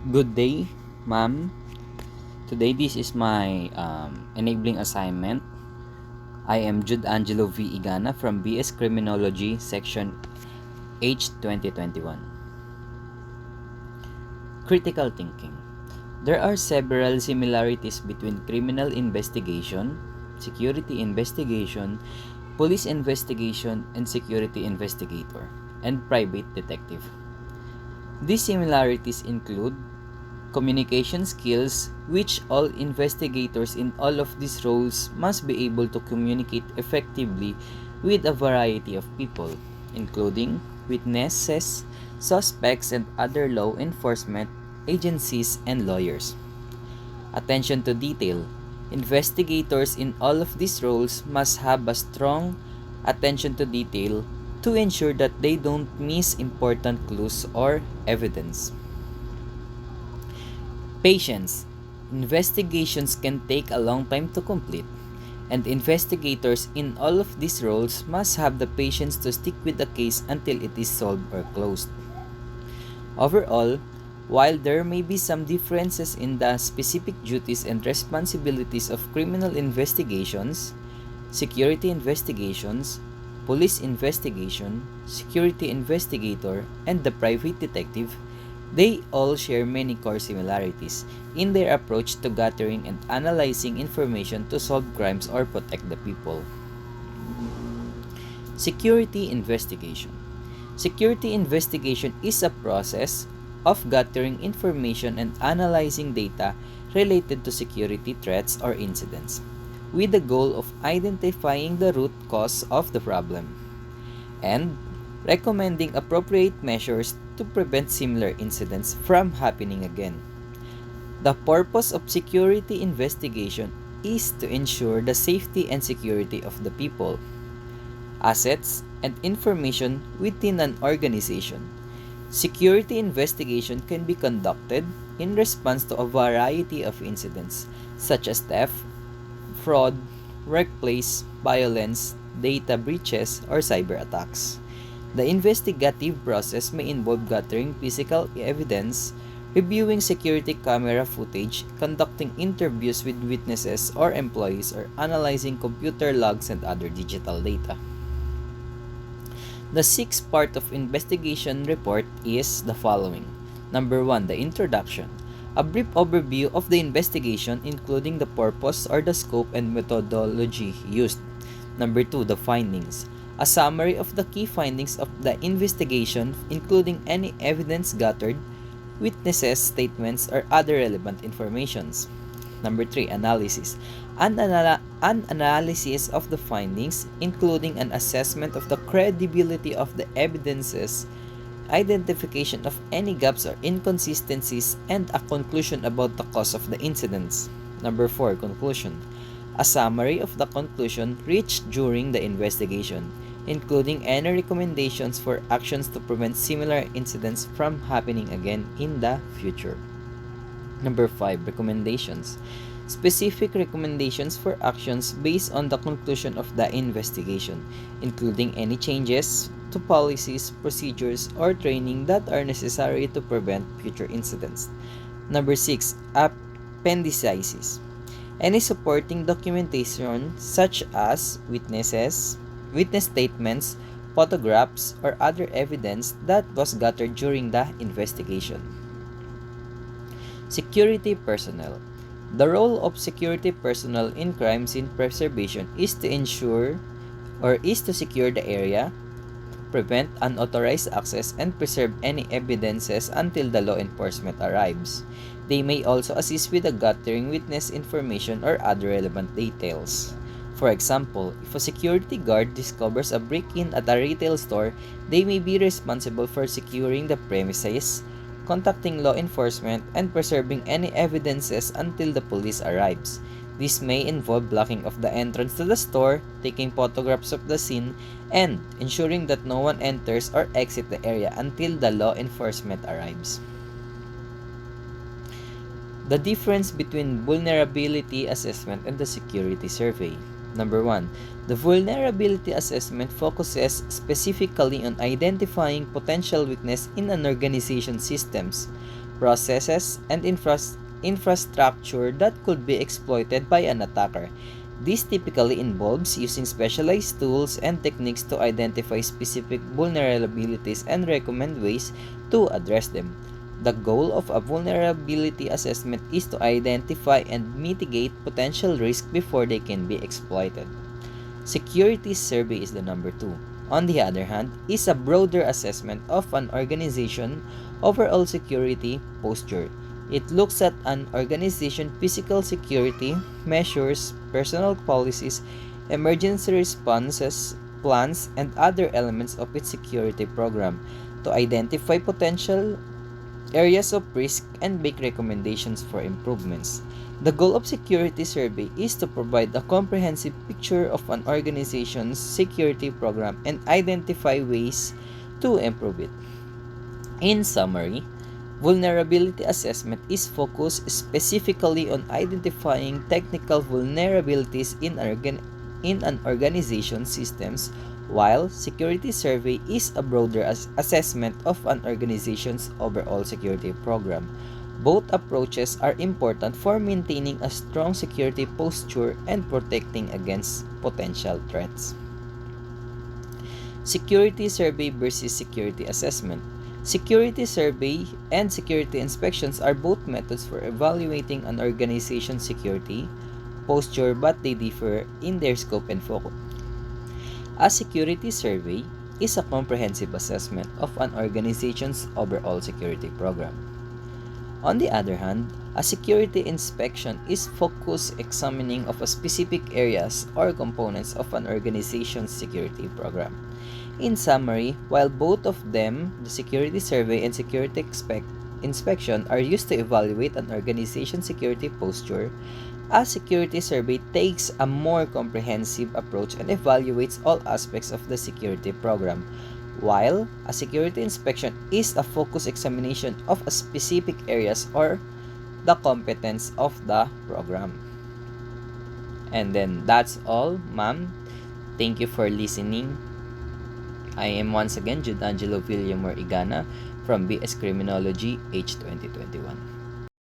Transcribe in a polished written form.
Good day, ma'am. Today, this is my enabling assignment. I am Jude Angelo V. Igana from BS Criminology, Section H 2021. Critical thinking. There are several similarities between criminal investigation, security investigation, police investigation, and security investigator, and private detective. These similarities include communication skills, which all investigators in all of these roles must be able to communicate effectively with a variety of people, including witnesses, suspects, and other law enforcement agencies and lawyers. Attention to detail. Investigators in all of these roles must have a strong attention to detail to ensure that they don't miss important clues or evidence. Patience. Investigations can take a long time to complete, and investigators in all of these roles must have the patience to stick with the case until it is solved or closed. Overall, while there may be some differences in the specific duties and responsibilities of criminal investigations, security investigations, police investigation, security investigator, and the private detective, they all share many core similarities in their approach to gathering and analyzing information to solve crimes or protect the people. Security investigation. Security investigation is a process of gathering information and analyzing data related to security threats or incidents, with the goal of identifying the root cause of the problem and recommending appropriate measures to prevent similar incidents from happening again. The purpose of security investigation is to ensure the safety and security of the people, assets, and information within an organization. Security investigation can be conducted in response to a variety of incidents such as theft, fraud, workplace violence, data breaches, or cyber attacks. The investigative process may involve gathering physical evidence, reviewing security camera footage, conducting interviews with witnesses or employees, or analyzing computer logs and other digital data. The sixth part of investigation report is the following. Number 1, the introduction. A brief overview of the investigation including the purpose or the scope and methodology used. Number 2, the findings. A summary of the key findings of the investigation including any evidence gathered, witnesses' statements, or other relevant informations. Number 3, analysis. An analysis of the findings, including an assessment of the credibility of the evidences, identification of any gaps or inconsistencies, and a conclusion about the cause of the incidents. Number 4, conclusion. A summary of the conclusion reached during the investigation, including any recommendations for actions to prevent similar incidents from happening again in the future. Number 5, recommendations. Specific recommendations for actions based on the conclusion of the investigation, including any changes to policies, procedures, or training that are necessary to prevent future incidents. Number 6, appendices. Any supporting documentation such as witness statements, photographs, or other evidence that was gathered during the investigation. Security personnel. The role of security personnel in crime scene preservation is to ensure or is to secure the area, prevent unauthorized access, and preserve any evidences until the law enforcement arrives. They may also assist with the gathering witness information or other relevant details. For example, if a security guard discovers a break-in at a retail store, they may be responsible for securing the premises, contacting law enforcement, and preserving any evidences until the police arrives. This may involve blocking off the entrance to the store, taking photographs of the scene, and ensuring that no one enters or exits the area until the law enforcement arrives. The difference between vulnerability assessment and the security survey. Number 1. The vulnerability assessment focuses specifically on identifying potential weakness in an organization's systems, processes, and infrastructure that could be exploited by an attacker. This typically involves using specialized tools and techniques to identify specific vulnerabilities and recommend ways to address them. The goal of a vulnerability assessment is to identify and mitigate potential risks before they can be exploited. Security survey is the number 2. On the other hand, is a broader assessment of an organization's overall security posture. It looks at an organization's physical security measures, personal policies, emergency responses, plans, and other elements of its security program to identify potential areas of risk and make recommendations for improvements. The goal of security survey is to provide a comprehensive picture of an organization's security program and identify ways to improve it. In summary, vulnerability assessment is focused specifically on identifying technical vulnerabilities in an organization's systems, while security survey is a broader assessment of an organization's overall security program. Both approaches are important for maintaining a strong security posture and protecting against potential threats. Security survey versus security assessment. Security survey and security inspections are both methods for evaluating an organization's security posture, but they differ in their scope and focus. A security survey is a comprehensive assessment of an organization's overall security program. On the other hand, a security inspection is focused examining of a specific areas or components of an organization's security program. In summary, while both of them, the security survey and security inspection, are used to evaluate an organization's security posture, a security survey takes a more comprehensive approach and evaluates all aspects of the security program, while a security inspection is a focused examination of a specific areas or the competence of the program. And then that's all, ma'am. Thank you for listening. I am once again Jude Angelo Villamor Igana from BS Criminology, H 2021.